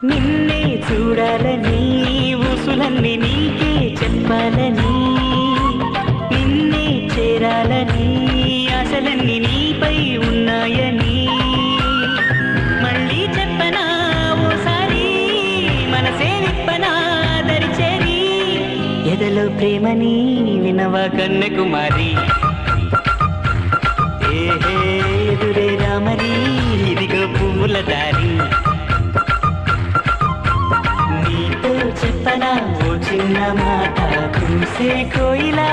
నిన్నే చూడాలని ఊసులన్నీ నీకే చెప్పాలని నిన్నే చేరాలని ఆశలన్నీ నీపై ఉన్నాయని మళ్ళీ చెప్పనా ఓసారి మనసే విప్పనా దరిచేరి ఎదలో ప్రేమని వినవా కన్యకుమారి ఏహే ఎదురే రామరి ఇదిగో పువ్వుల దారి నీతో చెప్పనా ఓ చిన్న మాట కురిసే కోయిలా